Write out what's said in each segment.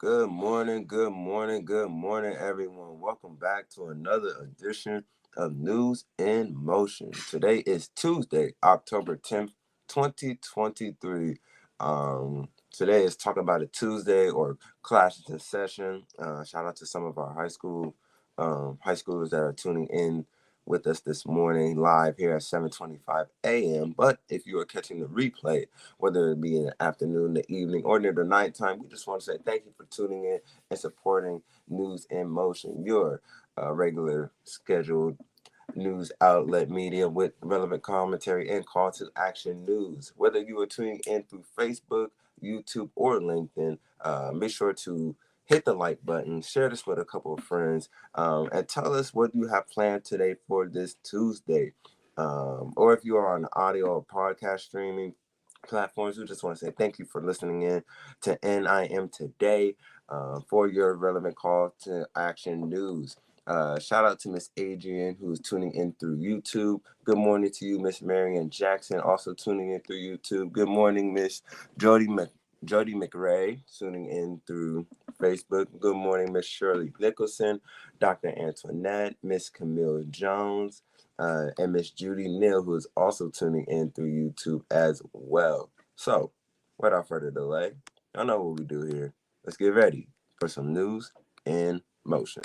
Good morning, good morning, good morning, everyone. Welcome back to another edition of News in Motion. Today is Tuesday, October 10th, 2023. Today is Talk About It Tuesday or Classes in Session. Shout out to some of our high schoolers that are tuning in with us this morning live here at 7:25 a.m. But if you are catching the replay, whether it be in the afternoon, the evening, or near the nighttime, we just want to say thank you for tuning in and supporting News in Motion, your regular scheduled news outlet media with relevant commentary and call to action news. Whether you are tuning in through Facebook, YouTube, or LinkedIn, make sure to hit the like button, share this with a couple of friends, and tell us what you have planned today for this Tuesday. Or if you are on audio or podcast streaming platforms, we just want to say thank you for listening in to NIM Today for your relevant call to action news. Shout out to Miss Adrian, who's tuning in through YouTube. Good morning to you, Miss Marian Jackson, also tuning in through YouTube. Good morning, Miss Jody McRae, tuning in through Facebook. Good morning, Miss Shirley Nicholson, Dr. Antoinette, Miss Camille Jones, and Miss Judy Neal, who is also tuning in through YouTube as well. So, without further delay, I know what we do here. Let's get ready for some news in motion.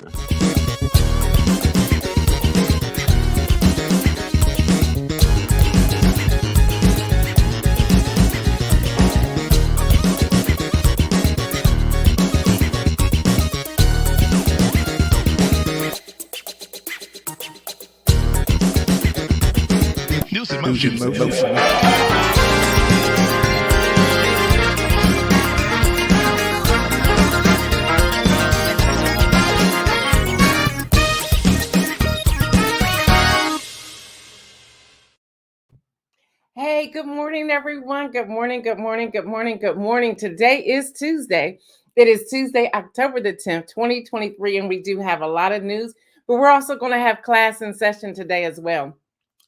News in motion. Hey, good morning, everyone. Good morning, good morning, good morning, good morning. Today is Tuesday. It is Tuesday, October the 10th, 2023, and we do have a lot of news, but we're also going to have class in session today as well.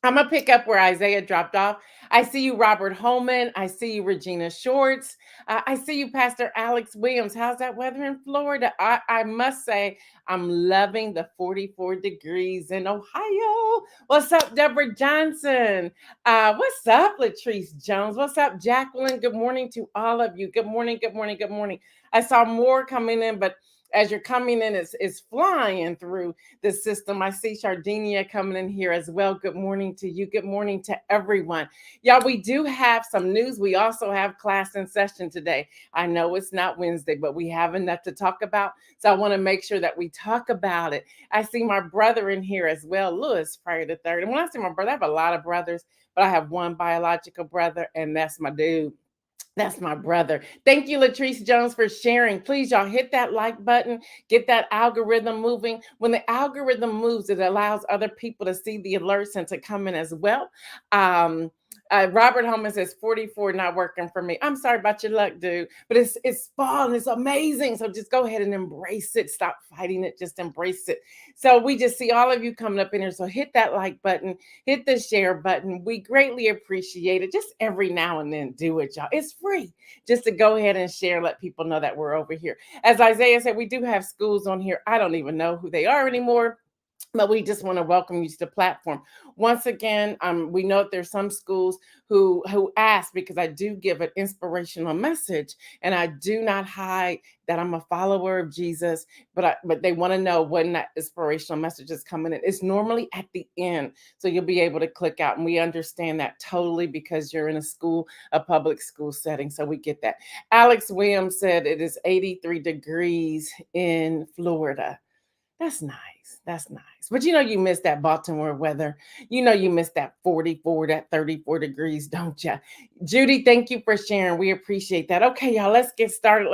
I'm going to pick up where Isaiah dropped off. I see you, Robert Holman. I see you, Regina Shorts. I see you, Pastor Alex Williams. How's that weather in Florida? I must say, I'm loving the 44 degrees in Ohio. What's up, Deborah Johnson? What's up, Latrice Jones? What's up, Jacqueline? Good morning to all of you. Good morning, good morning, good morning. I saw more coming in, but as you're coming in, it's flying through the system. I see Sardinia coming in here as well. Good morning to you. Good morning to everyone. Y'all, we do have some news. We also have class in session today. I know it's not Wednesday, but we have enough to talk about. So I want to make sure that we talk about it. I see my brother in here as well, Lewis Pryor the third. And when I say my brother, I have a lot of brothers, but I have one biological brother, and that's my dude. That's my brother. Thank you, Latrice Jones, for sharing. Please, y'all, hit that like button. Get that algorithm moving. When the algorithm moves, it allows other people to see the alerts and to come in as well. Robert Holman says 44 not working for me. I'm sorry about your luck, dude, but it's fall and it's amazing. So just go ahead and embrace it. Stop fighting it. Just embrace it. So we just see all of you coming up in here. So hit that like button, hit the share button. We greatly appreciate it. Just every now and then do it, y'all. It's free just to go ahead and share, let people know that we're over here. As Isaiah said, we do have schools on here. I don't even know who they are anymore, but we just want to welcome you to the platform. Once again, we know that there's some schools who ask, because I do give an inspirational message, and I do not hide that I'm a follower of Jesus, but they want to know when that inspirational message is coming in. It's normally at the end, so you'll be able to click out, and we understand that totally because you're in a public school setting, so we get that. Alex Williams said it is 83 degrees in Florida. That's nice. That's nice. But you miss that Baltimore weather. You miss that 44, that 34 degrees, don't you? Judy, thank you for sharing. We appreciate that. Okay, y'all, let's get started.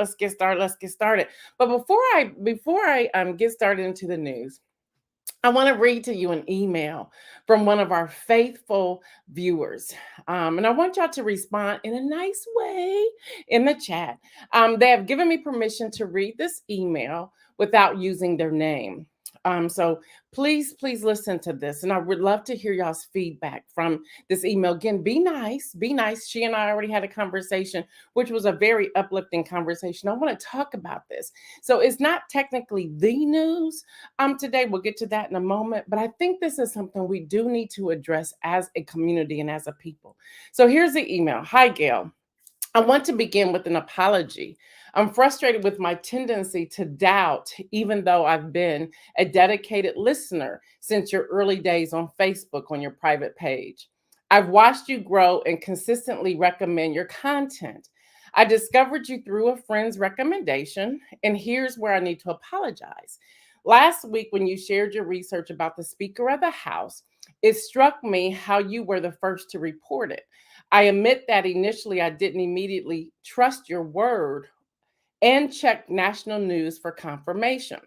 But before I get started into the news, I want to read to you an email from one of our faithful viewers. And I want y'all to respond in a nice way in the chat. They have given me permission to read this email without using their name. So please listen to this. And I would love to hear y'all's feedback from this email. Again, be nice, be nice. She and I already had a conversation, which was a very uplifting conversation. I want to talk about this. So it's not technically the news today. We'll get to that in a moment. But I think this is something we do need to address as a community and as a people. So here's the email. Hi, Gail. I want to begin with an apology. I'm frustrated with my tendency to doubt, even though I've been a dedicated listener since your early days on Facebook on your private page. I've watched you grow and consistently recommend your content. I discovered you through a friend's recommendation, and here's where I need to apologize. Last week, when you shared your research about the Speaker of the House, it struck me how you were the first to report it. I admit that initially I didn't immediately trust your word and checked national news for confirmation.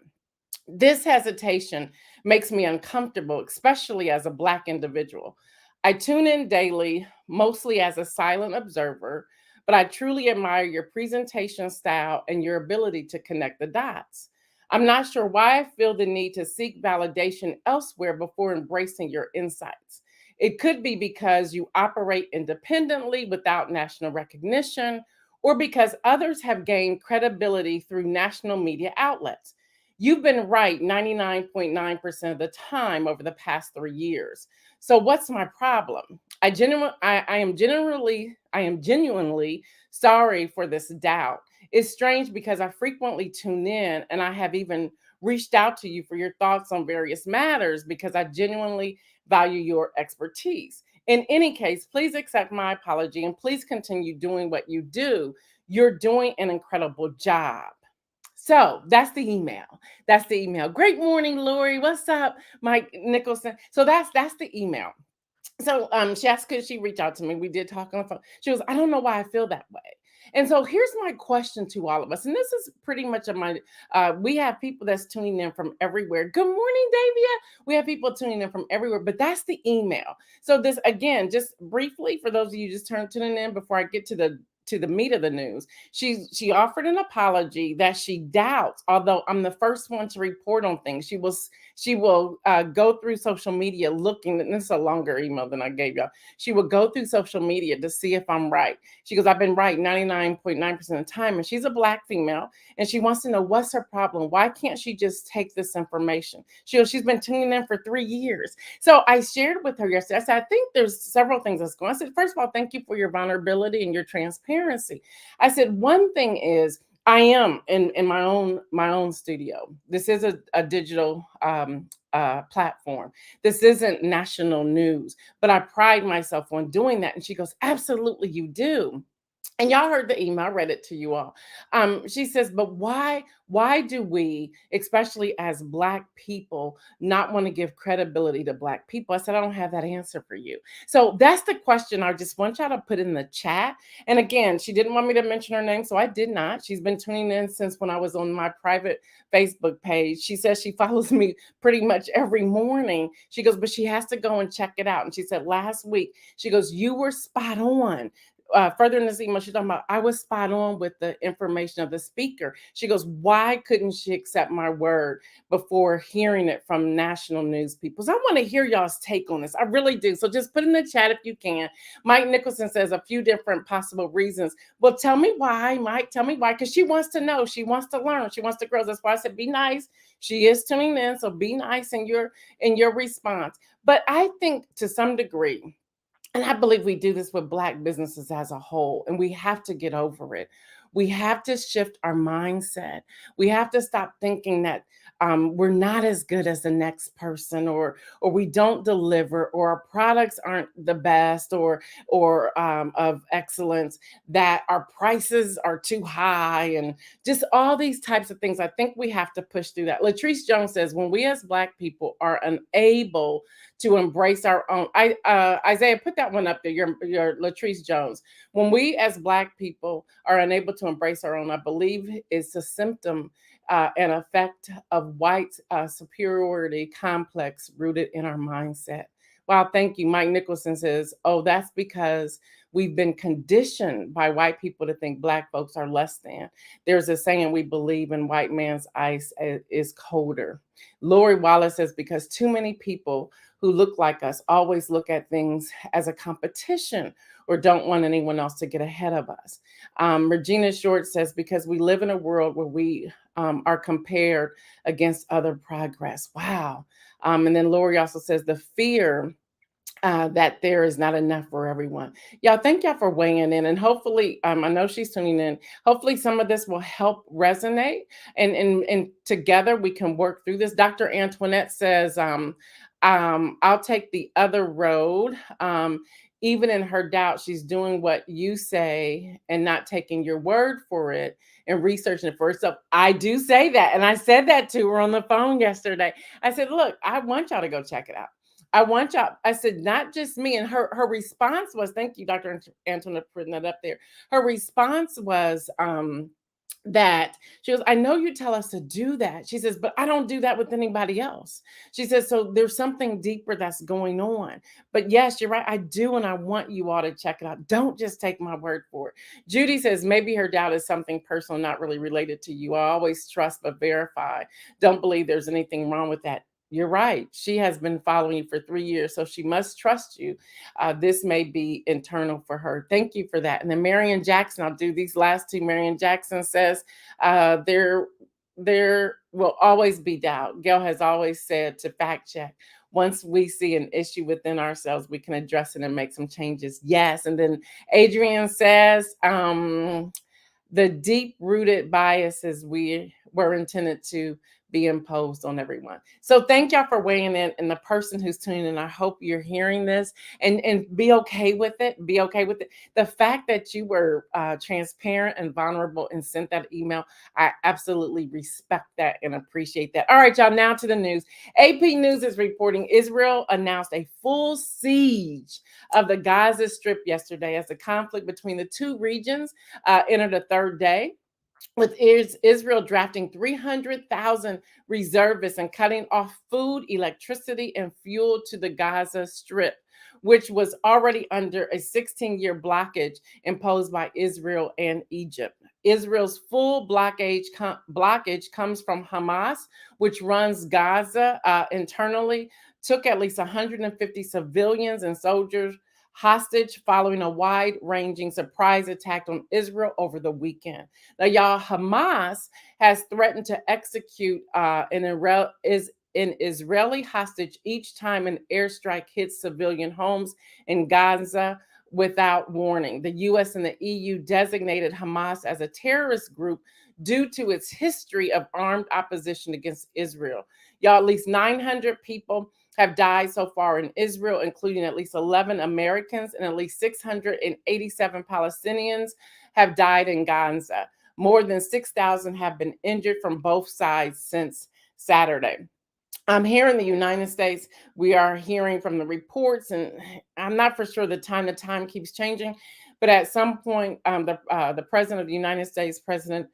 This hesitation makes me uncomfortable, especially as a Black individual. I tune in daily, mostly as a silent observer, but I truly admire your presentation style and your ability to connect the dots. I'm not sure why I feel the need to seek validation elsewhere before embracing your insights. It could be because you operate independently without national recognition, or because others have gained credibility through national media outlets. You've been right 99.9% of the time over the past 3 years. So what's my problem? I am genuinely sorry for this doubt. It's strange because I frequently tune in and I have even reached out to you for your thoughts on various matters because I genuinely value your expertise. In any case, please accept my apology and please continue doing what you do. You're doing an incredible job. So that's the email. That's the email. Great morning, Lori. What's up, Mike Nicholson? So that's the email. So she asked, could she reach out to me? We did talk on the phone. She goes, I don't know why I feel that way. And so here's my question to all of us. And this is pretty much of my we have people that's tuning in from everywhere. Good morning, Davia. We have people tuning in from everywhere, but that's the email. So this again, just briefly for those of you just tuning in before I get to the meat of the news. She offered an apology that she doubts, although I'm the first one to report on things. She will go through social media looking, and this is a longer email than I gave y'all. She will go through social media to see if I'm right. She goes, I've been right 99.9% of the time. And she's a Black female, and she wants to know what's her problem. Why can't she just take this information? She goes, she's been tuning in for 3 years. So I shared with her yesterday. I said, I think there's several things that's going on. I said, first of all, thank you for your vulnerability and your transparency. I said, one thing is, I am in my own studio. This is a digital platform. This isn't national news, but I pride myself on doing that. And she goes, absolutely, you do. And y'all heard the email, I read it to you all. She says, but why do we, especially as Black people, not want to give credibility to Black people? I said, I don't have that answer for you. So that's the question I just want y'all to put in the chat. And again, she didn't want me to mention her name, so I did not. She's been tuning in since when I was on my private Facebook page. She says she follows me pretty much every morning. She goes, but she has to go and check it out. And she said last week, she goes, you were spot on. Further in this email, she's talking about, I was spot on with the information of the speaker. She goes, why couldn't she accept my word before hearing it from national news people? So I want to hear y'all's take on this. I really do. So just put in the chat if you can. Mike Nicholson says a few different possible reasons. Well, tell me why, Mike. Tell me why. Because she wants to know. She wants to learn. She wants to grow. That's why I said be nice. She is tuning in. So be nice in your response. But I think to some degree, and I believe we do this with Black businesses as a whole, and we have to get over it. We have to shift our mindset. We have to stop thinking that we're not as good as the next person, or we don't deliver, or our products aren't the best, or of excellence, that our prices are too high, and just all these types of things. I think we have to push through that. Latrice Jones says, when we as Black people are unable to embrace our own. Isaiah, put that one up there. Your Latrice Jones. When we as Black people are unable to embrace our own, I believe it's a symptom and effect of white superiority complex rooted in our mindset. Wow, thank you. Mike Nicholson says, oh, that's because we've been conditioned by white people to think Black folks are less than. There's a saying, we believe in white man's ice is colder. Lori Wallace says, because too many people who look like us always look at things as a competition or don't want anyone else to get ahead of us. Regina Short says, because we live in a world where we are compared against other progress. Wow. And then Lori also says the fear that there is not enough for everyone. Y'all, thank y'all for weighing in. And hopefully, I know she's tuning in. Hopefully, some of this will help resonate and together we can work through this. Dr. Antoinette says, I'll take the other road. Even in her doubt, she's doing what you say and not taking your word for it and researching it for herself. I do say that. And I said that to her on the phone yesterday. I said, look, I want y'all to go check it out. I want y'all. I said, not just me. And her response was, thank you, Dr. Antoinette, for putting that up there. Her response was, that she goes, I know you tell us to do that. She says, but I don't do that with anybody else. She says, so there's something deeper that's going on. But yes, you're right. I do. And I want you all to check it out. Don't just take my word for it. Judy says, maybe her doubt is something personal, not really related to you. I always trust but verify. Don't believe there's anything wrong with that. You're right. She has been following you for 3 years, so she must trust you. This may be internal for her. Thank you for that. And then Marion Jackson, I'll do these last two. Marion Jackson says, there will always be doubt. Gail has always said to fact check. Once we see an issue within ourselves, we can address it and make some changes. Yes. And then Adrian says, the deep rooted biases we were intended to be imposed on everyone. So thank y'all for weighing in, and the person who's tuning in, I hope you're hearing this and be okay with it. Be okay with it. The fact that you were transparent and vulnerable and sent that email, I absolutely respect that and appreciate that. All right, y'all, now to the news. AP News is reporting Israel announced a full siege of the Gaza Strip yesterday as the conflict between the two regions entered a third day, with Israel drafting 300,000 reservists and cutting off food, electricity, and fuel to the Gaza Strip, which was already under a 16-year blockage imposed by Israel and Egypt. Israel's full blockage comes from Hamas, which runs Gaza internally, took at least 150 civilians and soldiers hostage following a wide-ranging surprise attack on Israel over the weekend. Now, y'all, Hamas has threatened to execute an Israeli hostage each time an airstrike hits civilian homes in Gaza without warning. The U.S. and the EU designated Hamas as a terrorist group due to its history of armed opposition against Israel. Y'all, at least 900 people have died so far in Israel, including at least 11 Americans, and at least 687 Palestinians have died in Gaza. More than 6,000 have been injured from both sides since Saturday. Here in the United States, we are hearing from the reports, and I'm not for sure the time keeps changing, but at some point, the president of the United States, President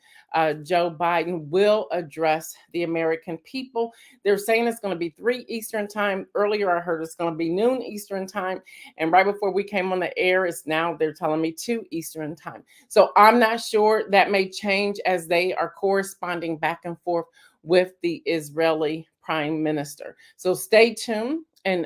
Joe Biden, will address the American people. They're saying it's going to be 3 Eastern time. Earlier, I heard it's going to be noon Eastern time. And right before we came on the air, it's now they're telling me 2 Eastern time. So I'm not sure. That may change as they are corresponding back and forth with the Israeli prime minister. So stay tuned. And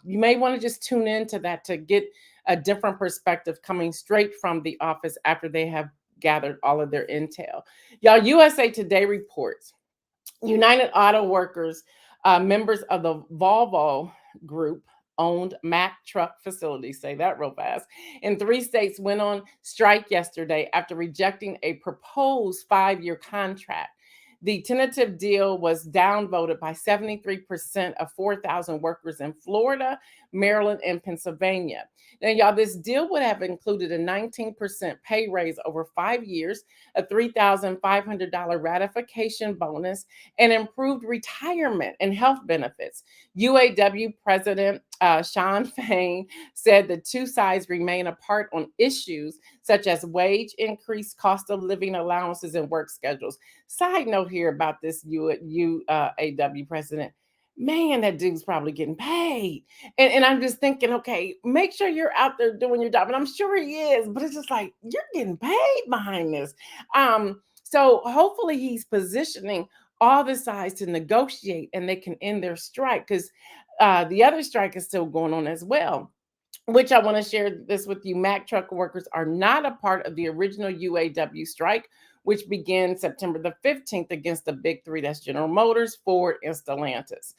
you may want to just tune into that to get a different perspective coming straight from the office after they have gathered all of their intel. Y'all, USA Today reports United Auto Workers, members of the Volvo group, owned Mack truck facilities, say that real fast, in 3 states went on strike yesterday after rejecting a proposed 5-year contract. The tentative deal was downvoted by 73% of 4,000 workers in Florida, Maryland, and Pennsylvania. Now, y'all, this deal would have included a 19% pay raise over 5 years, a $3,500 ratification bonus, and improved retirement and health benefits. UAW President Sean Fain said the two sides remain apart on issues such as wage increase, cost of living allowances, and work schedules. Side note here about this UAW president. man, that dude's probably getting paid. And I'm just thinking, okay, make sure you're out there doing your job. And I'm sure he is, but it's just like, you're getting paid behind this. So hopefully he's positioning all the sides to negotiate and they can end their strike, because the other strike is still going on as well, which I want to share this with you. Mack truck workers are not a part of the original UAW strike, which began September the 15th against the big three. That's General Motors, Ford, and Stellantis,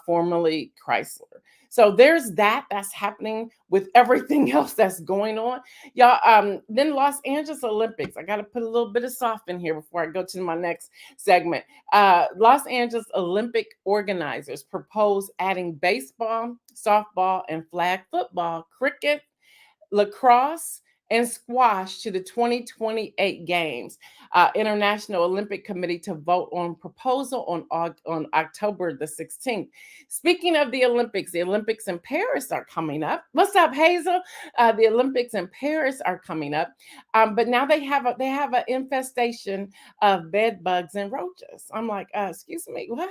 formerly Chrysler. So there's that. That's happening with everything else that's going on. Y'all, then Los Angeles Olympics. I got to put a little bit of soft in here before I go to my next segment. Los Angeles Olympic organizers propose adding baseball, softball, and flag football, cricket, lacrosse, and squash to the 2028 games. International Olympic Committee to vote on proposal on October the 16th. Speaking of the Olympics in Paris are coming up. What's up, Hazel? The Olympics in Paris are coming up, but now they have an infestation of bed bugs and roaches. I'm like, excuse me, what?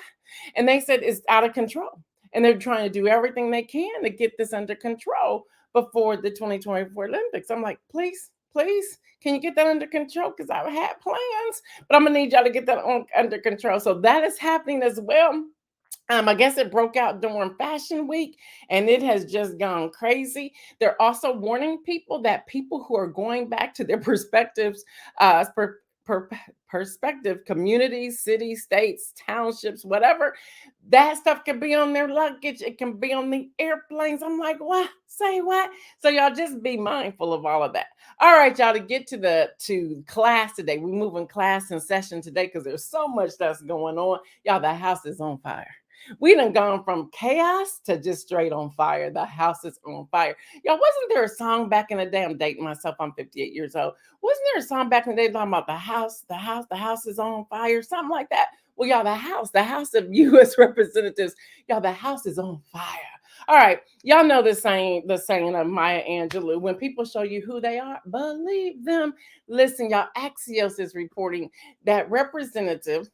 And they said it's out of control, and they're trying to do everything they can to get this under control before the 2024 Olympics. I'm like, please, please, can you get that under control? Because I've had plans, but I'm gonna need y'all to get that under control. So that is happening as well. I guess it broke out during Fashion Week and it has just gone crazy. They're also warning people that people who are going back to their perspectives, per, perspective communities, cities, states, townships, whatever, that stuff can be on their luggage. It can be on the airplanes. I'm like, what? Say what? So y'all just be mindful of all of that. All right, y'all, to get to class today. We're moving class in session today because there's so much that's going on. Y'all, the house is on fire. We done gone from chaos to just straight on fire. The house is on fire. Y'all, wasn't there a song back in the day? I'm dating myself. I'm 58 years old. Wasn't there a song back in the day talking about the house is on fire? Something like that. Well, y'all, the house of U.S. representatives, y'all, the house is on fire. All right. Y'all know the saying of Maya Angelou, when people show you who they are, believe them. Listen, y'all, Axios is reporting that Representative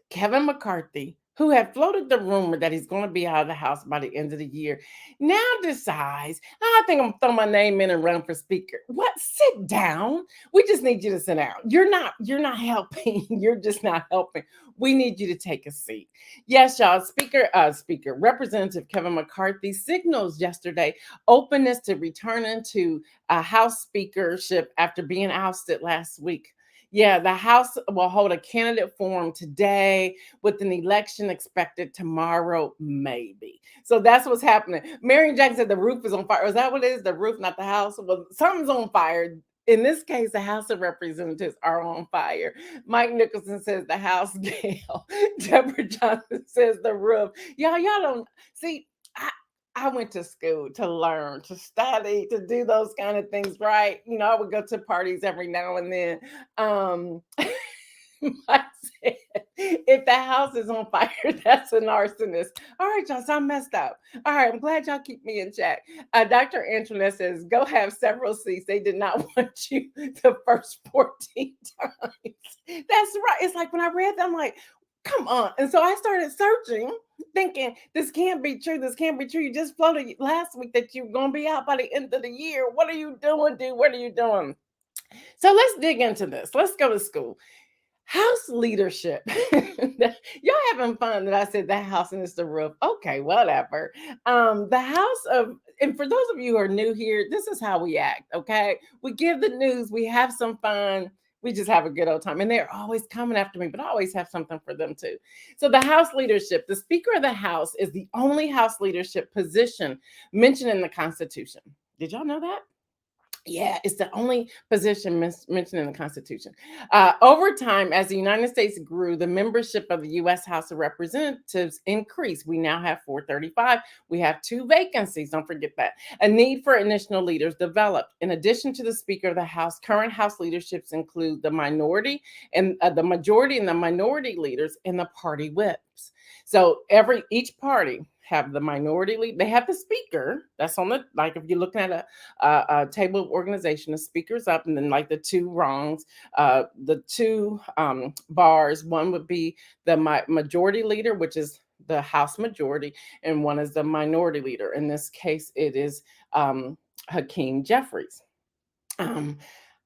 Kevin McCarthy, who had floated the rumor that he's going to be out of the House by the end of the year, now decides, I think I'm going to throw my name in and run for Speaker. What? Sit down. We just need you to sit down. You're not helping. You're just not helping. We need you to take a seat. Yes, y'all. Speaker, Representative Kevin McCarthy signals yesterday openness to returning to a House speakership after being ousted last week. Yeah, the House will hold a candidate forum today with an election expected tomorrow, maybe. So that's what's happening. Marion Jackson said the roof is on fire. Is that what it is? The roof, not the house? Well, something's on fire. In this case, the House of Representatives are on fire. Mike Nicholson says the House, Gail. Deborah Johnson says the roof. Y'all don't see. I went to school to learn, to study, to do those kind of things, right? You know, I would go to parties every now and then. Mike said, if the house is on fire, that's an arsonist. All right, y'all, so I messed up. All right, I'm glad y'all keep me in check. Dr. Antoinette says, go have several seats. They did not want you the first 14 times. That's right. It's like when I read that, I'm like, come on. And so I started searching, thinking, this can't be true. This can't be true. You just floated last week that you're going to be out by the end of the year. What are you doing, dude? What are you doing? So let's dig into this. Let's go to school. House leadership. Y'all having fun that I said that house and it's the roof. Okay, whatever. The house of, and for those of you who are new here, this is how we act, okay? We give the news, we have some fun, we just have a good old time. And they're always coming after me, but I always have something for them too. So the House leadership, the Speaker of the House is the only House leadership position mentioned in the Constitution. Did y'all know that? Yeah, it's the only position mentioned in the Constitution. Over time, as the United States grew, the membership of the U.S. House of Representatives increased. We now have 435. We have 2 vacancies. Don't forget that. A need for additional leaders developed. In addition to the Speaker of the House, current House leaderships include the minority and the majority and the minority leaders and the party whips. So each party have the minority lead. They have the speaker. That's on the, like if you're looking at a table of organization, the speaker's up, and then like the 2 rungs, the 2 bars. One would be the majority leader, which is the House majority, and one is the minority leader. In this case, it is Hakeem Jeffries. Um,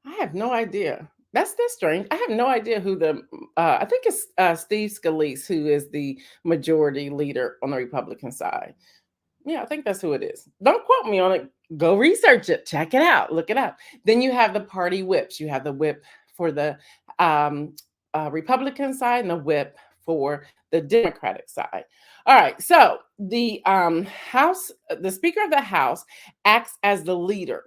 I have no idea. That's strange. I have no idea who the I think it's Steve Scalise who is the majority leader on the Republican side. Yeah, I think that's who it is. Don't quote me on it. Go research it. Check it out. Look it up. Then you have the party whips. You have the whip for the um, Republican side and the whip for the Democratic side. All right. So the the Speaker of the House acts as the leader.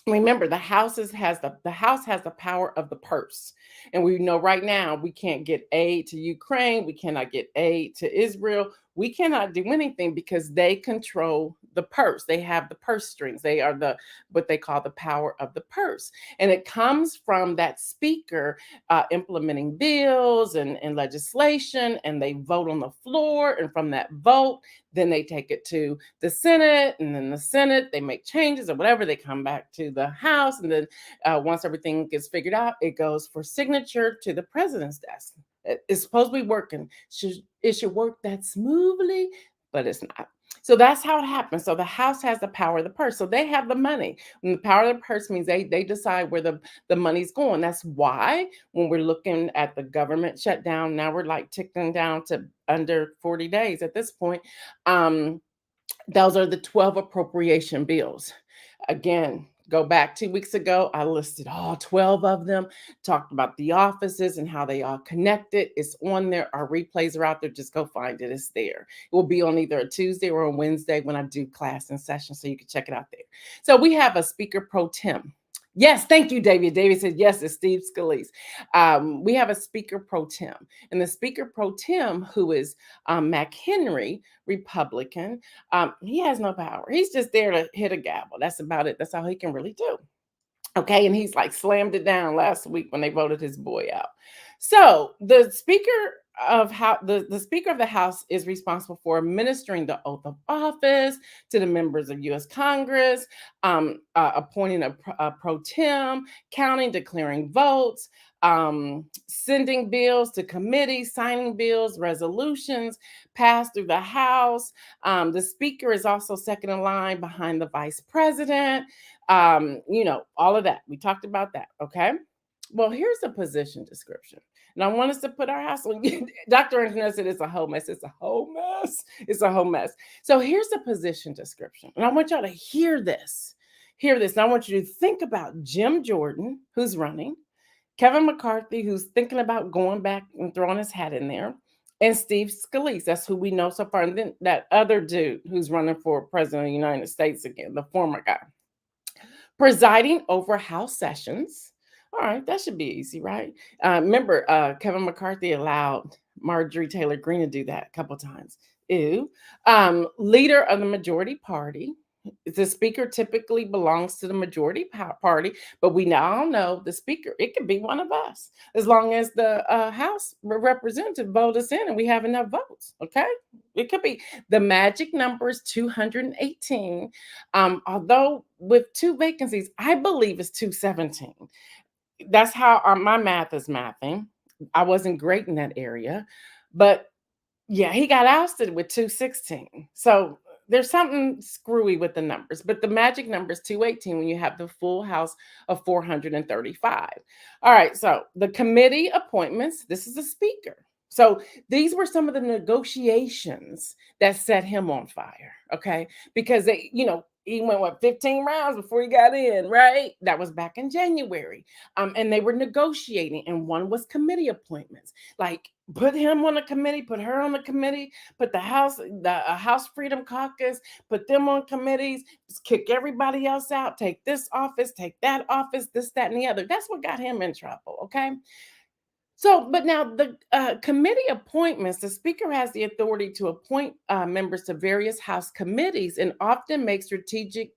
Remember, the house has the power of the purse, and we know right now we can't get aid to Ukraine, we cannot get aid to Israel, we cannot do anything because they control the purse. They have the purse strings. They are the what they call the power of the purse, and it comes from that speaker implementing bills and legislation, and they vote on the floor, and from that vote then they take it to the Senate, and then the Senate, they make changes or whatever. They come back to the House, and then once everything gets figured out, it goes for signature to the president's desk. It's supposed to be working. It should work that smoothly, but it's not. So that's how it happens. So the House has the power of the purse. So they have the money. And the power of the purse means they decide where the money's going. That's why when we're looking at the government shutdown, now we're like ticking down to under 40 days at this point. Um, those are the 12 appropriation bills. Again, go back 2 weeks ago, I listed all 12 of them, talked about the offices and how they all connected. It's on there. Our replays are out there. Just go find it. It's there. It will be on either a Tuesday or a Wednesday when I do class and session, so you can check it out there. So we have a speaker pro tem. Yes, thank you, David. David said, yes, it's Steve Scalise. We have a speaker pro tem. And the speaker pro tem, who is Mack Henry, Republican, he has no power. He's just there to hit a gavel. That's about it. That's all he can really do. Okay, and he's like slammed it down last week when they voted his boy out. So the speaker of the House is responsible for administering the oath of office to the members of U.S. Congress, appointing a pro tem, counting, declaring votes, sending bills to committees, signing bills, resolutions passed through the House. The speaker is also second in line behind the vice president. All of that. We talked about that. Okay. Well, here's the position description. And I want us to put our house on. Dr. Antoinette said it's a whole mess. It's a whole mess. It's a whole mess. So here's the position description. And I want y'all to hear this. Hear this. And I want you to think about Jim Jordan, who's running, Kevin McCarthy, who's thinking about going back and throwing his hat in there, and Steve Scalise. That's who we know so far. And then that other dude who's running for president of the United States again, the former guy, presiding over House sessions. All right, that should be easy, right? Remember, Kevin McCarthy allowed Marjorie Taylor Greene to do that a couple times. Ew. Leader of the majority party. The speaker typically belongs to the majority party, but we now know the speaker. It could be one of us, as long as the House representative vote us in and we have enough votes. Okay, it could be. The magic number is 218. Although with two vacancies, I believe it's 217. That's how my math is mathing. I wasn't great in that area, but yeah, he got ousted with 216. So there's something screwy with the numbers, but the magic number is 218 when you have the full house of 435. All right, so the committee appointments, this is the speaker. So these were some of the negotiations that set him on fire, okay? Because he went 15 rounds before he got in, right? That was back in January. And they were negotiating, and one was committee appointments. Like, put him on a committee, put her on the committee, put the House Freedom Caucus, put them on committees, just kick everybody else out, take this office, take that office, this, that, and the other. That's what got him in trouble, okay? So, but now the committee appointments, the speaker has the authority to appoint members to various House committees and often make strategic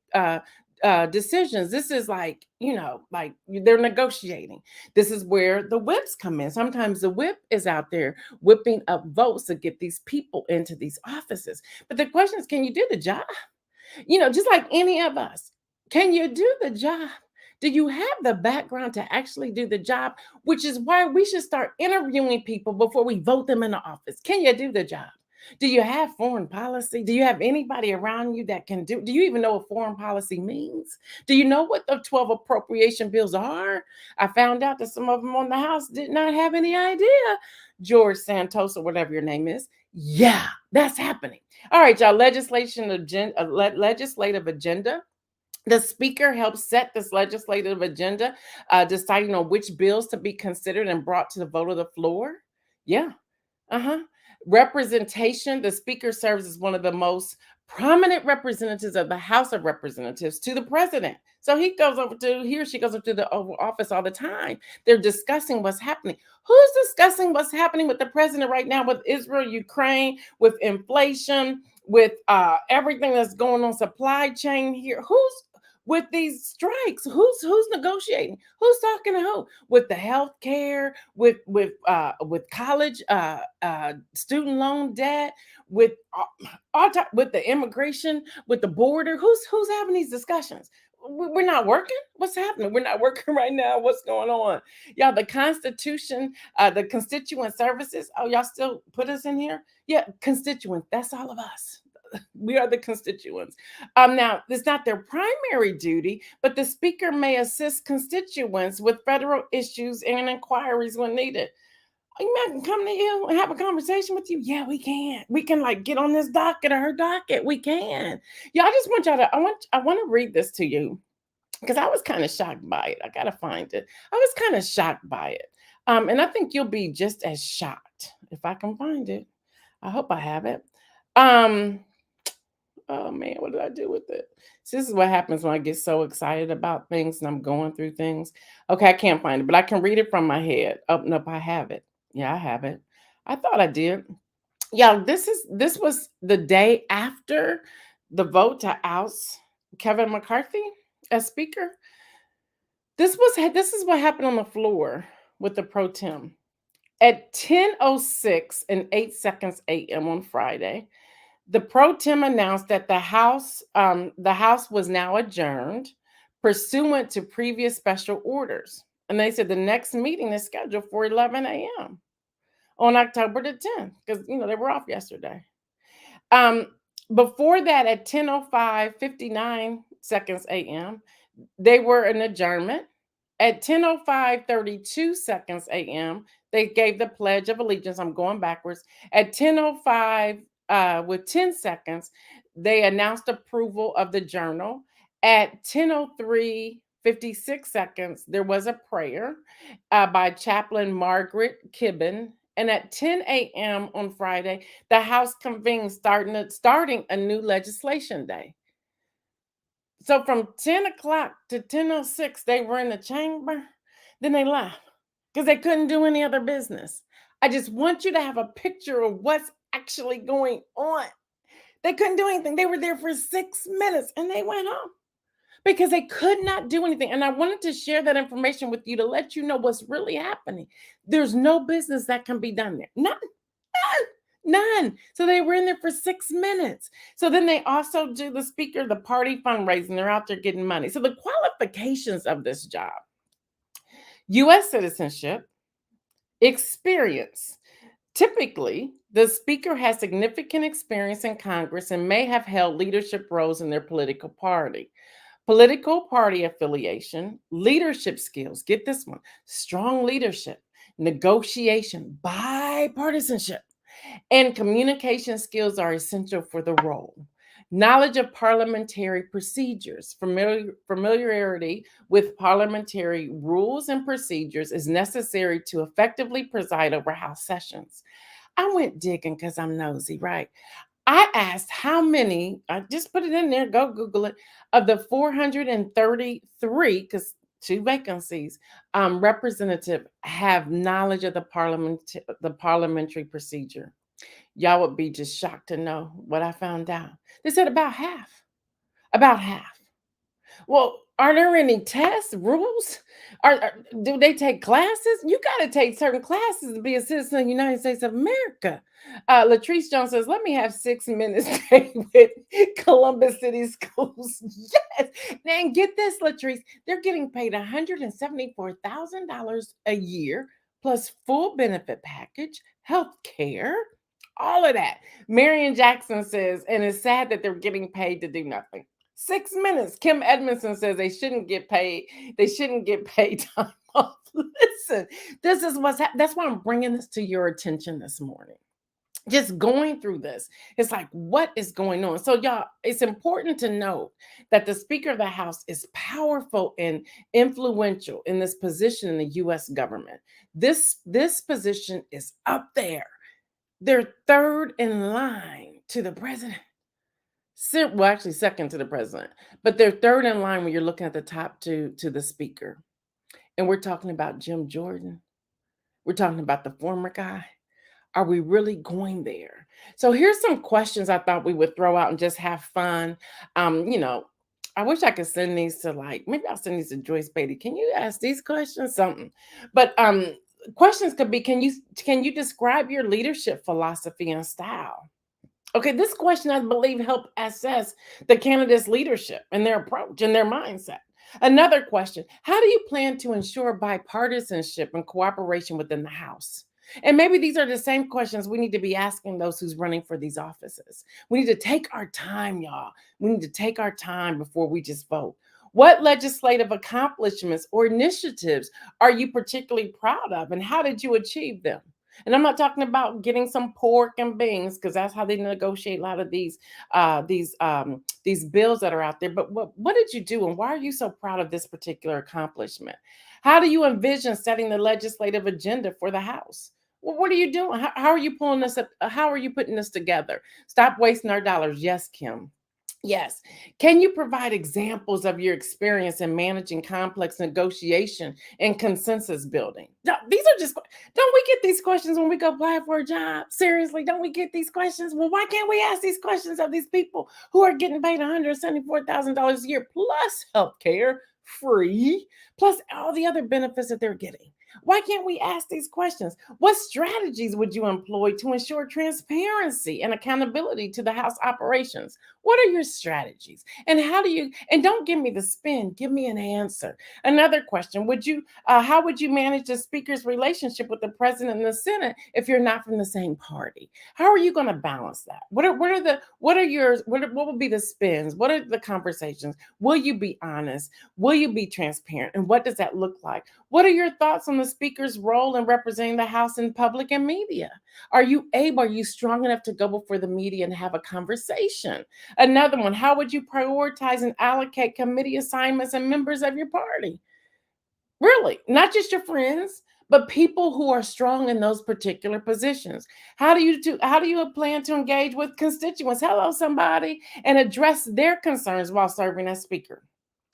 decisions. This is like they're negotiating. This is where the whips come in. Sometimes the whip is out there whipping up votes to get these people into these offices. But the question is, can you do the job? Just like any of us, can you do the job? Do you have the background to actually do the job? Which is why we should start interviewing people before we vote them in the office. Can you do the job? Do you have foreign policy? Do you have anybody around you that can do? Do you even know what foreign policy means? Do you know what the 12 appropriation bills are? I found out that some of them on the House did not have any idea. George Santos or whatever your name is. Yeah, that's happening. All right, y'all. Legislative agenda. The speaker helps set this legislative agenda, deciding on which bills to be considered and brought to the vote of the floor. Yeah, uh-huh. Representation. The speaker serves as one of the most prominent representatives of the House of Representatives to the president. So he or she goes up to the Oval Office all the time. They're discussing what's happening. Who's discussing what's happening with the president right now with Israel, Ukraine, with inflation, with everything that's going on, supply chain here? Who's with these strikes? Who's negotiating? Who's talking to who? With the health care, with college student loan debt, with with the immigration, with the border. Who's having these discussions? We're not working. What's happening? We're not working right now. What's going on? Y'all, the Constitution, the constituent services. Oh, y'all still put us in here? Yeah, constituents. That's all of us. We are the constituents. Now, it's not their primary duty, but the speaker may assist constituents with federal issues and inquiries when needed. You can come to you and have a conversation with you. Yeah, we can. We can like get on this docket or her docket. We can. Yeah, I just want y'all to. I want to read this to you because I was kind of shocked by it. I gotta find it. I was kind of shocked by it, and I think you'll be just as shocked if I can find it. I hope I have it. Um, Oh man, what did I do with it? So this is what happens when I get so excited about things and I'm going through things. Okay, I can't find it, but I can read it from my head. Oh, nope, I have it. Yeah, I have it. I thought I did. Yeah, this was the day after the vote to oust Kevin McCarthy as speaker. This is what happened on the floor with the pro tem. At 10:06 and 8 seconds a.m. on Friday, the pro tem announced that the House was now adjourned pursuant to previous special orders. And they said the next meeting is scheduled for 11 a.m. on October the 10th, because they were off yesterday. Um, Before that, at 10:05, 59 seconds a.m., they were in adjournment. At 10:05, 32 seconds a.m., they gave the Pledge of Allegiance. I'm going backwards. At 10:05, with 10 seconds, they announced approval of the journal. At 10:03, 56 seconds, there was a prayer by Chaplain Margaret Kibben. And at 10 a.m. on Friday, the House convened, starting a new legislation day. So from 10 o'clock to 10:06, they were in the chamber. Then they left because they couldn't do any other business. I just want you to have a picture of what's actually going on. They couldn't do anything. They were there for 6 minutes and they went home because they could not do anything. And I wanted to share that information with you to let you know what's really happening. There's no business that can be done there. None. None. So they were in there for 6 minutes. So then they also do the speaker, the party fundraising. They're out there getting money. So the qualifications of this job: U.S. citizenship, experience. Typically, the speaker has significant experience in Congress and may have held leadership roles in their political party affiliation, leadership skills. Get this one: strong leadership, negotiation, bipartisanship, and communication skills are essential for the role. Knowledge of parliamentary procedures, familiarity with parliamentary rules and procedures is necessary to effectively preside over House sessions. I went digging because I'm nosy, right? I asked how many, I just put it in there, go Google it, of the 433, because two vacancies, representative have knowledge of the parliamentary procedure. Y'all would be just shocked to know what I found out. They said about half. About half. Well, are there any tests, rules? Do they take classes? You got to take certain classes to be a citizen of the United States of America. Latrice Jones says, let me have 6 minutes with Columbus City Schools. Yes. And get this, Latrice, they're getting paid $174,000 a year plus full benefit package, health care, All of that. Marion Jackson says, and it's sad that they're getting paid to do nothing. 6 minutes. Kim Edmondson says they shouldn't get paid. They shouldn't get paid time off. Listen, this is that's why I'm bringing this to your attention this morning. Just going through this, it's like, what is going on? So, y'all, it's important to note that the Speaker of the House is powerful and influential in this position in the U.S. government. This position is up there. They're third in line to the president. Well, actually, second to the president, but they're third in line when you're looking at the top two to the Speaker. And we're talking about Jim Jordan. We're talking about the former guy. Are we really going there? So here's some questions I thought we would throw out and just have fun. You know, I wish I could send these to, like, maybe I'll send these to Joyce Beatty. Can you ask these questions? Something. But questions could be, can you describe your leadership philosophy and style? Okay, this question, I believe, helped assess the candidate's leadership and their approach and their mindset. Another question, how do you plan to ensure bipartisanship and cooperation within the House? And maybe these are the same questions we need to be asking those who's running for these offices. We need to take our time, y'all. We need to take our time before we just vote. What legislative accomplishments or initiatives are you particularly proud of, and how did you achieve them? And I'm not talking about getting some pork and beans, because that's how they negotiate a lot of these bills that are out there. But what did you do, and why are you so proud of this particular accomplishment? How do you envision setting the legislative agenda for the House? Well, what are you doing? How are you pulling this up? How are you putting this together? Stop wasting our dollars. Yes, Kim. Yes. Can you provide examples of your experience in managing complex negotiation and consensus building? No, these are just, don't we get these questions when we go apply for a job? Seriously, don't we get these questions? Well, why can't we ask these questions of these people who are getting paid $174,000 a year plus health care, free, plus all the other benefits that they're getting? Why can't we ask these questions? What strategies would you employ to ensure transparency and accountability to the House operations? What are your strategies? And how do you, and don't give me the spin, give me an answer. Another question, how would you manage the Speaker's relationship with the President and the Senate if you're not from the same party? How are you going to balance that? What will be the spins? What are the conversations? Will you be honest? Will you be transparent? And what does that look like? What are your thoughts on the Speaker's role in representing the House in public and media? Are you strong enough to go before the media and have a conversation? Another one, how would you prioritize and allocate committee assignments and members of your party? Really, not just your friends, but people who are strong in those particular positions. How do you plan to engage with constituents? Hello, somebody, and address their concerns while serving as Speaker?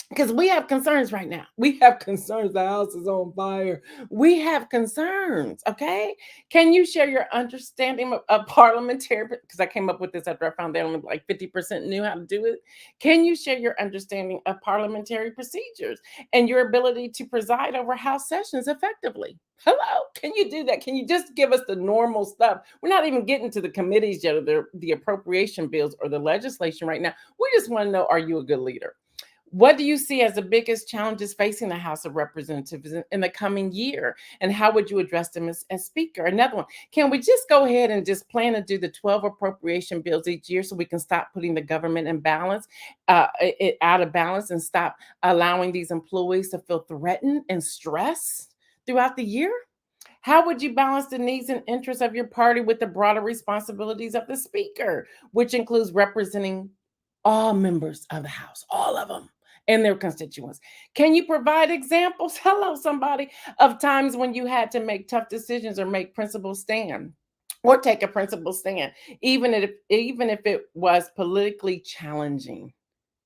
Because we have concerns right now. We have concerns. The House is on fire. We have concerns, okay? Can you share your understanding of parliamentary, because I came up with this after I found out only like 50% knew how to do it. Can you share your understanding of parliamentary procedures and your ability to preside over House sessions effectively? Hello, can you do that? Can you just give us the normal stuff? We're not even getting to the committees yet, or the appropriation bills or the legislation right now. We just want to know, are you a good leader? What do you see as the biggest challenges facing the House of Representatives in the coming year? And how would you address them as Speaker? Another one, can we just go ahead and just plan to do the 12 appropriation bills each year so we can stop putting the government in balance, out of balance, and stop allowing these employees to feel threatened and stressed throughout the year? How would you balance the needs and interests of your party with the broader responsibilities of the Speaker, which includes representing all members of the House, all of them, and their constituents? Can you provide examples, hello, somebody, of times when you had to make tough decisions or make principled stand, or take a principled stand, even if it was politically challenging?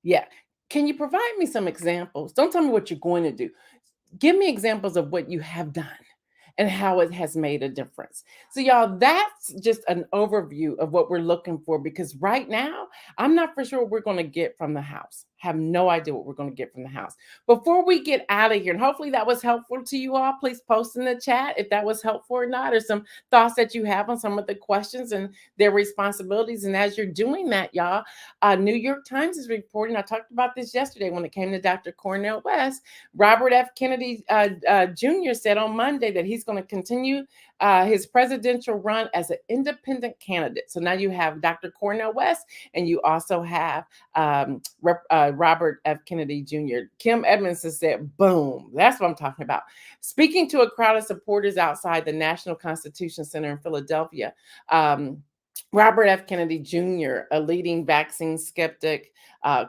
Yeah. Can you provide me some examples? Don't tell me what you're going to do. Give me examples of what you have done and how it has made a difference. So, y'all, that's just an overview of what we're looking for, because right now, I'm not for sure what we're going to get from the House. Have no idea what we're going to get from the House. Before we get out of here, and hopefully that was helpful to you all, please post in the chat if that was helpful or not, or some thoughts that you have on some of the questions and their responsibilities. And as you're doing that, y'all, New York Times is reporting, I talked about this yesterday when it came to Dr. Cornel West. Robert F. Kennedy Jr. said on Monday that he's going to continue his presidential run as an independent candidate. So now you have Dr. Cornel West, and you also have Robert F. Kennedy Jr. Kim Edmondson said, boom, that's what I'm talking about. Speaking to a crowd of supporters outside the National Constitution Center in Philadelphia, Robert F. Kennedy Jr., a leading vaccine skeptic,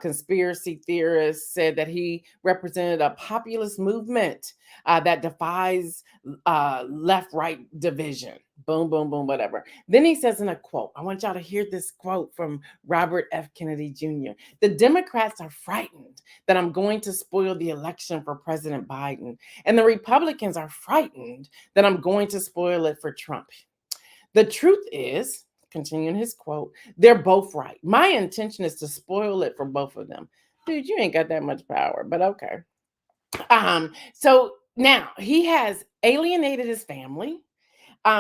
conspiracy theorist, said that he represented a populist movement that defies left-right division. Boom, boom, boom, whatever. Then he says in a quote, I want y'all to hear this quote from Robert F. Kennedy Jr. The Democrats are frightened that I'm going to spoil the election for President Biden, and the Republicans are frightened that I'm going to spoil it for Trump. The truth is, continuing his quote, they're both right. My intention is to spoil it for both of them. Dude, you ain't got that much power, but okay. So now he has alienated his family.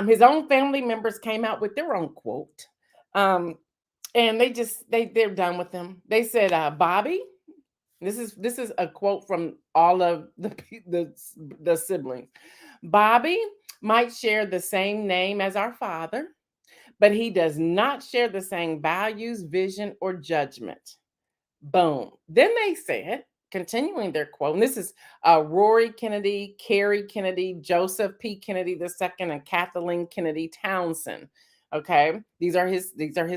His own family members came out with their own quote. And they're done with him. They said, Bobby, this is a quote from all of the siblings. Bobby might share the same name as our father, but he does not share the same values, vision, or judgment. Boom. Then they said, continuing their quote, and this is Rory Kennedy, Carrie Kennedy, Joseph P. Kennedy II, and Kathleen Kennedy Townsend. Okay, these are his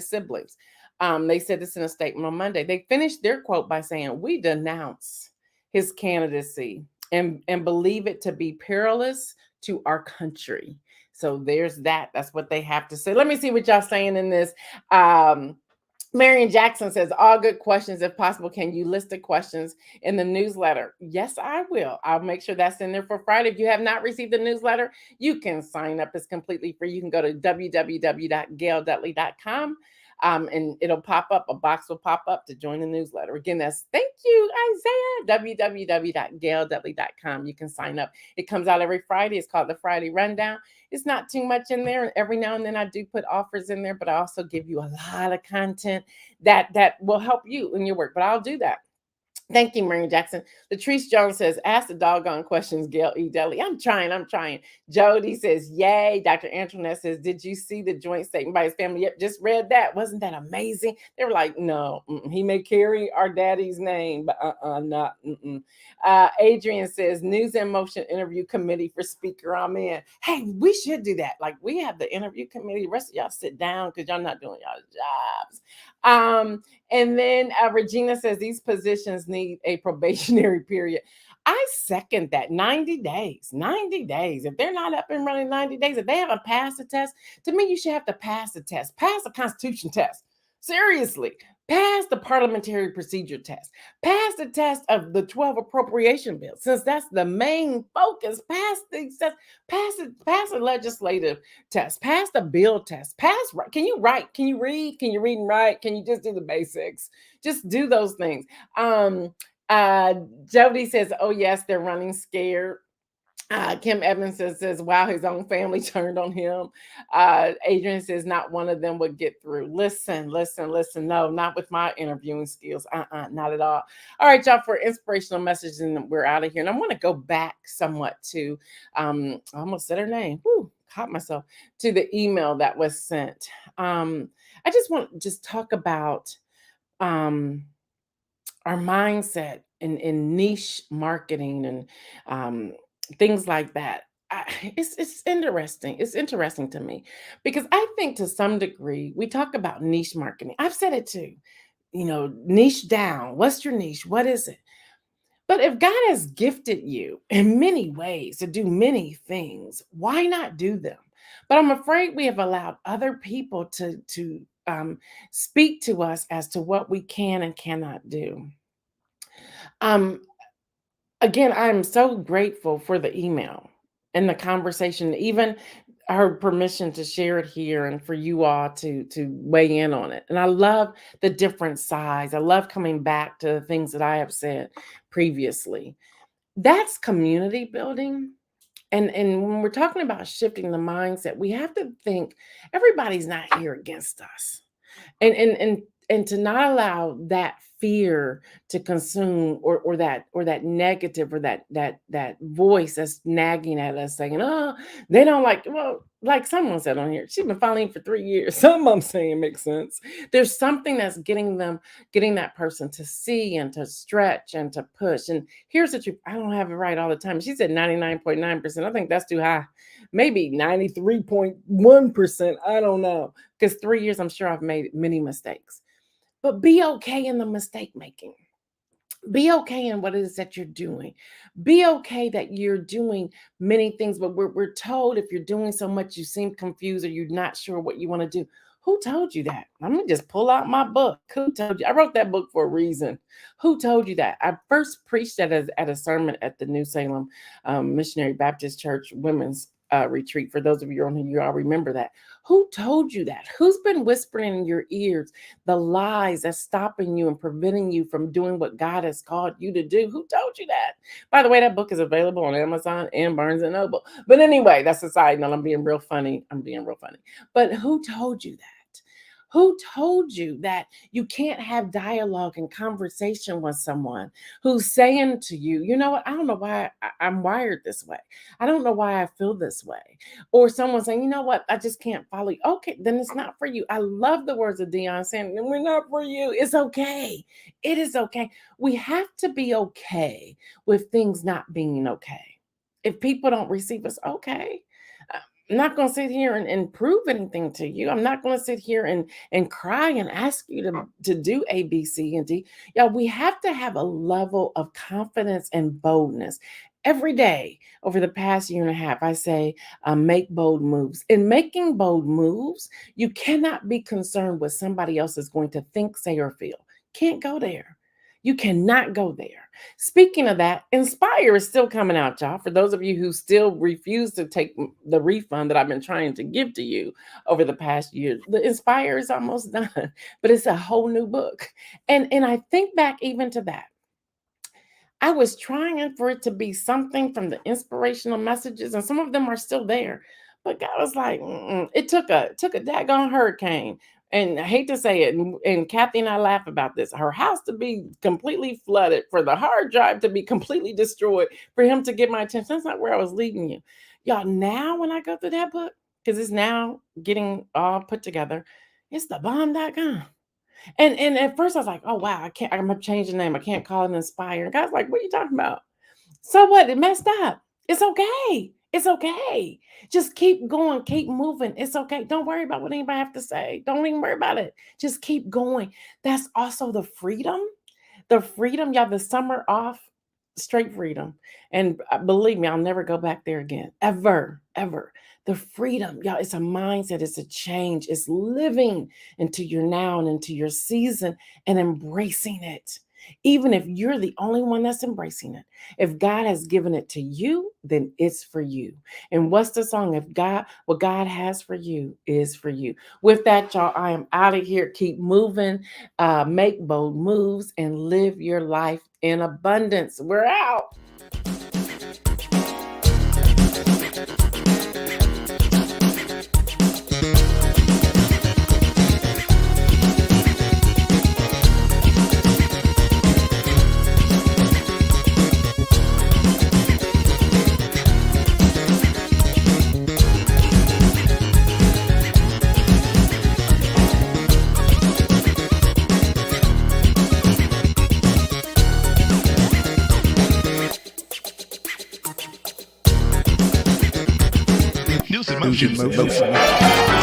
siblings. They said this in a statement on Monday. They finished their quote by saying, "We denounce his candidacy and believe it to be perilous to our country." So there's that. That's what they have to say. Let me see what y'all saying in this. Marion Jackson says, all good questions. If possible, can you list the questions in the newsletter? Yes, I will. I'll make sure that's in there for Friday. If you have not received the newsletter, you can sign up. It's completely free. You can go to www.gaildudley.com. And it'll pop up, a box will pop up to join the newsletter. Again, that's thank you, Isaiah, www.gaildudley.com. You can sign up. It comes out every Friday. It's called the Friday Rundown. It's not too much in there. And every now and then I do put offers in there, but I also give you a lot of content that will help you in your work. But I'll do that. Thank you, Marion Jackson. Latrice Jones says, ask the doggone questions, Gail E. Deli. I'm trying. Jody says, yay. Dr. Antoinette says, did you see the joint statement by his family? Yep, just read that. Wasn't that amazing? They were like, no, he may carry our daddy's name, but not. Adrian says, News in Motion interview committee for speaker. I'm in. Hey, we should do that. Like, we have the interview committee. The rest of y'all sit down because y'all not doing y'all's jobs. And then Regina says these positions need a probationary period. I second that. 90 days. 90 days. If they're not up and running 90 days, if they haven't passed the test, to me, you should have to pass the test. Pass the Constitution test. Seriously. Pass the parliamentary procedure test. Pass the test of the 12 appropriation bills. Since that's the main focus, pass these tests. Pass the legislative test. Pass the bill test. Can you write? Can you read? Can you read and write? Can you just do the basics? Just do those things. Jody says, oh yes, they're running scared. Kim Evans says, wow, his own family turned on him. Adrian says, not one of them would get through. Listen. No, not with my interviewing skills. Not at all. All right, y'all, for inspirational messages, and we're out of here. And I want to go back somewhat to, I almost said her name. Caught myself, to the email that was sent. I just want to just talk about our mindset in niche marketing and things like that. It's interesting. It's interesting to me because I think to some degree we talk about niche marketing. I've said it too. Niche down. What's your niche? What is it? But if God has gifted you in many ways to do many things, why not do them? But I'm afraid we have allowed other people to speak to us as to what we can and cannot do. Again, I'm so grateful for the email and the conversation. Even I heard permission to share it here and for you all to weigh in on it. And I love the different sides. I love coming back to the things that I have said previously. That's community building. And when we're talking about shifting the mindset, we have to think everybody's not here against us. And to not allow that fear to consume or that negative or that voice that's nagging at us saying, oh, they don't like, well, like someone said on here, she's been following for 3 years. Some I'm saying makes sense. There's something that's getting that person to see and to stretch and to push. And here's the truth. I don't have it right all the time. She said 99.9%. I think that's too high. Maybe 93.1%. I don't know. Because 3 years, I'm sure I've made many mistakes. But be okay in the mistake making. Be okay in what it is that you're doing. Be okay that you're doing many things, but we're told if you're doing so much, you seem confused or you're not sure what you want to do. Who told you that? Let me just pull out my book. Who told you? I wrote that book for a reason. Who told you that? I first preached that at a sermon at the New Salem Missionary Baptist Church Women's retreat. For those of you on here, you all remember that. Who told you that? Who's been whispering in your ears the lies that's stopping you and preventing you from doing what God has called you to do? Who told you that? By the way, that book is available on Amazon and Barnes and Noble. But anyway, that's a side note. I'm being real funny. But who told you that? Who told you that you can't have dialogue and conversation with someone who's saying to you, you know what, I don't know why I'm wired this way. I don't know why I feel this way. Or someone saying, you know what, I just can't follow you. Okay, then it's not for you. I love the words of Dion saying, we're not for you. It's okay. It is okay. We have to be okay with things not being okay. If people don't receive us, okay. I'm not going to sit here and prove anything to you. I'm not going to sit here and cry and ask you to do A, B, C, and D. Yeah, we have to have a level of confidence and boldness. Every day over the past year and a half, I say, make bold moves. In making bold moves, you cannot be concerned what somebody else is going to think, say, or feel. Can't go there. You cannot go there. Speaking of that, Inspire is still coming out, y'all. For those of you who still refuse to take the refund that I've been trying to give to you over the past year, the Inspire is almost done, but it's a whole new book. And I think back even to that. I was trying for it to be something from the inspirational messages, and some of them are still there. But God was like, it took a daggone hurricane. And I hate to say it, and Kathy and I laugh about this, her house to be completely flooded, for the hard drive to be completely destroyed, for him to get my attention. That's not where I was leading you. Y'all, now when I go through that book, because it's now getting all put together, it's thebomb.com. And at first I was like, oh, wow, I'm going to change the name. I can't call it Inspire. And God's like, what are you talking about? So what? It messed up. It's okay. It's okay. Just keep going. Keep moving. It's okay. Don't worry about what anybody have to say. Don't even worry about it. Just keep going. That's also the freedom. The freedom. Y'all, the summer off, straight freedom. And believe me, I'll never go back there again. Ever. The freedom, y'all, it's a mindset. It's a change. It's living into your now and into your season and embracing it. Even if you're the only one that's embracing it. If God has given it to you, then it's for you. And what's the song? What God has for you is for you. With that, y'all, I am out of here. Keep moving, make bold moves, and live your life in abundance. We're out. News in motion.